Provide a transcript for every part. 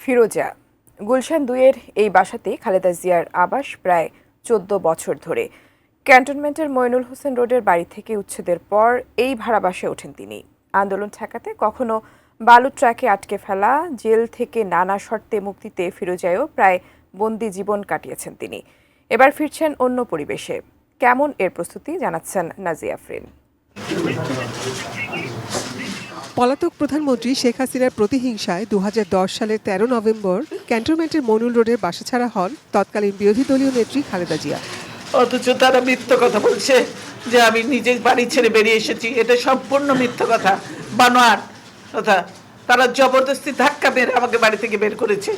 ফিরোজা গুলশান-২-এর এই বাসাতেই খালেদা জিয়ার আবাস প্রায় ১৪ বছর ধরে। ক্যান্টনমেন্টের মইনুল হোসেন রোডের বাড়ি থেকে উচ্ছেদের পর এই ভাড়াবাসায় ওঠেন তিনি। আন্দোলন ঠেকাতে কখনো বালু ট্রাকে আটকে ফেলা, জেল থেকে নানা শর্তে মুক্তিতে ফিরোজায়ও প্রায় বন্দি জীবন কাটিয়েছেন তিনি। এবার ফিরছেন অন্য পরিবেশে। কেমন এর প্রস্তুতি জানাচ্ছেন নাজিয়া আফরিন। পলাতক প্রধানমন্ত্রী শেখ হাসিনার প্রতিহিংসায় ২০১০ সালের ১৩ নভেম্বর ক্যান্টনমেন্টের মইনুল রোডের বাসা ছাড়া হন তৎকালীন বিরোধী দলীয় নেত্রী খালেদা জিয়া। অথচ তারা মিথ্যা কথা বলছে যে আমি নিজে বাড়ি ছেড়ে বেরিয়ে এসেছি। এটা সম্পূর্ণ মিথ্যা কথা, বানোয়াট কথা। তারা জবরদস্তি ধাক্কা মেরে আমাকে বাড়ি থেকে বের করেছে।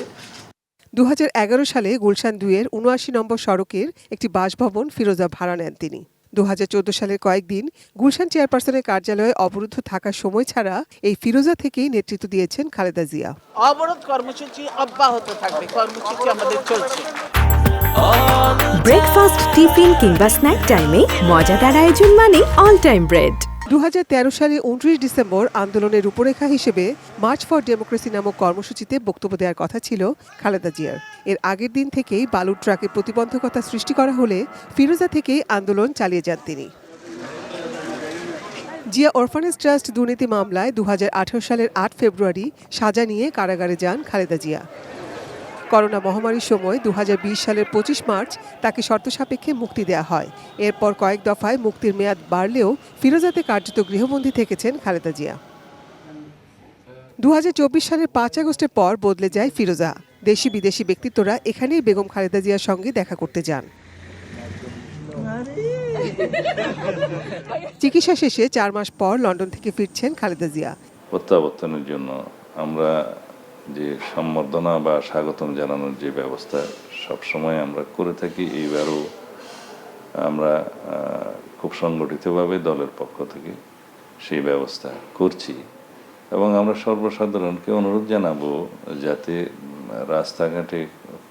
২০১১ সালে গুলশান-২-এর ৭৯ নম্বর সড়কের একটি বাসভবন ফিরোজা ভাড়া নেন তিনি। ২০১৪ সালের কয়েকদিন গুলশান চেয়ারপারসনের কার্যালয়ে অবরুদ্ধ থাকার সময় ছাড়া এই ফিরোজা থেকেই নেতৃত্ব দিয়েছেন খালেদা জিয়া। অবরোধ কর্মসূচি অব্যাহত থাকবে, কর্মসূচি আমাদের চলছে। ব্রেকফাস্ট, টিফিন কিংবা স্ন্যাক টাইমে মজাদার আয়োজন মানে অল টাইম ব্রেড। ২০১৩ সালে ২৯ ডিসেম্বর আন্দোলনের রূপরেখা হিসেবে মার্চ ফর ডেমোক্রেসি নামক কর্মসূচিতে বক্তব্য দেওয়ার কথা ছিল খালেদা জিয়ার। এর আগের দিন থেকেই বালুর ট্রাকে প্রতিবন্ধকতা সৃষ্টি করা হলে ফিরোজা থেকেই আন্দোলন চালিয়ে যান তিনি। জিয়া অরফানেজ ট্রাস্ট দুর্নীতি মামলায় ২০১৮ সালের ৮ ফেব্রুয়ারি সাজা নিয়ে কারাগারে যান খালেদা জিয়া। করোনা মহামারীর সময় ২০২০ সালের ২৫ মার্চ তাকে শর্ত সাপেক্ষে মুক্তি দেওয়া হয়। এরপর কয়েক দফায় মুক্তির মেয়াদ বাড়লেও ফিরোজাতে কার্যত গৃহবন্দী থেকেছেন খালেদা জিয়া। ২০২৪ সালের ৫ আগস্টের পর বদলে যায় ফিরোজা। দেশি বিদেশি ব্যক্তিত্বরা এখানেই বেগম খালেদা জিয়ার সঙ্গে দেখা করতে যান। চিকিৎসা শেষে ৪ মাস পর লন্ডন থেকে ফিরছেন খালেদা জিয়া। প্রত্যাবর্তনের জন্য আমরা যে সম্বর্ধনা বা স্বাগতম জানানোর যে ব্যবস্থা সবসময় আমরা করে থাকি, এইবারও আমরা খুব সংগঠিতভাবে দলের পক্ষ থেকে সেই ব্যবস্থা করছি এবং আমরা সর্বসাধারণকে অনুরোধ জানাবো যাতে রাস্তাঘাটে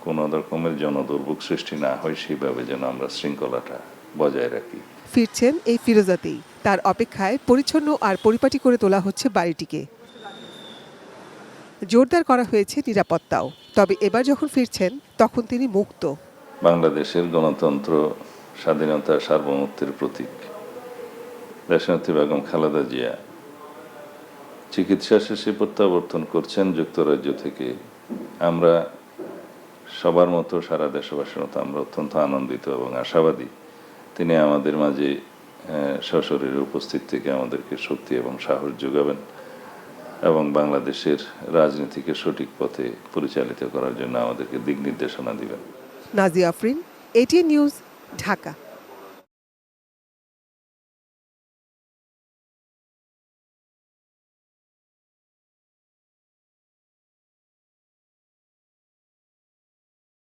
কোনো রকমের জনদুর্ভোগ সৃষ্টি না হয়, সেইভাবে যেন আমরা শৃঙ্খলাটা বজায় রাখি। ফিরছেন এই ফিরোজাতেই। তার অপেক্ষায় পরিচ্ছন্ন আর পরিপাটি করে তোলা হচ্ছে বাড়িটিকে। জোরদার করা হয়েছে নিরাপত্তাও। তবে এবার যখন ফিরছেন তখন তিনি মুক্ত। বাংলাদেশের গণতন্ত্র, স্বাধীনতা, সার্বভৌমত্বের প্রতীক দেশনেত্রী বেগম খালেদা জিয়া চিকিৎসা শেষে প্রত্যাবর্তন করছেন যুক্তরাজ্য থেকে। আমরা সবার মতো, সারা দেশবাসীর মতো আমরা অত্যন্ত আনন্দিত এবং আশাবাদী তিনি আমাদের মাঝে সশরীরে উপস্থিত থেকে আমাদেরকে শক্তি এবং সাহস যোগাবেন এবং বাংলাদেশের রাজনীতিকে সঠিক পথে পরিচালিত করার জন্য আমাদেরকে দিক নির্দেশনা দিবেন। Nazia Afrin, ATN news, Dhaka.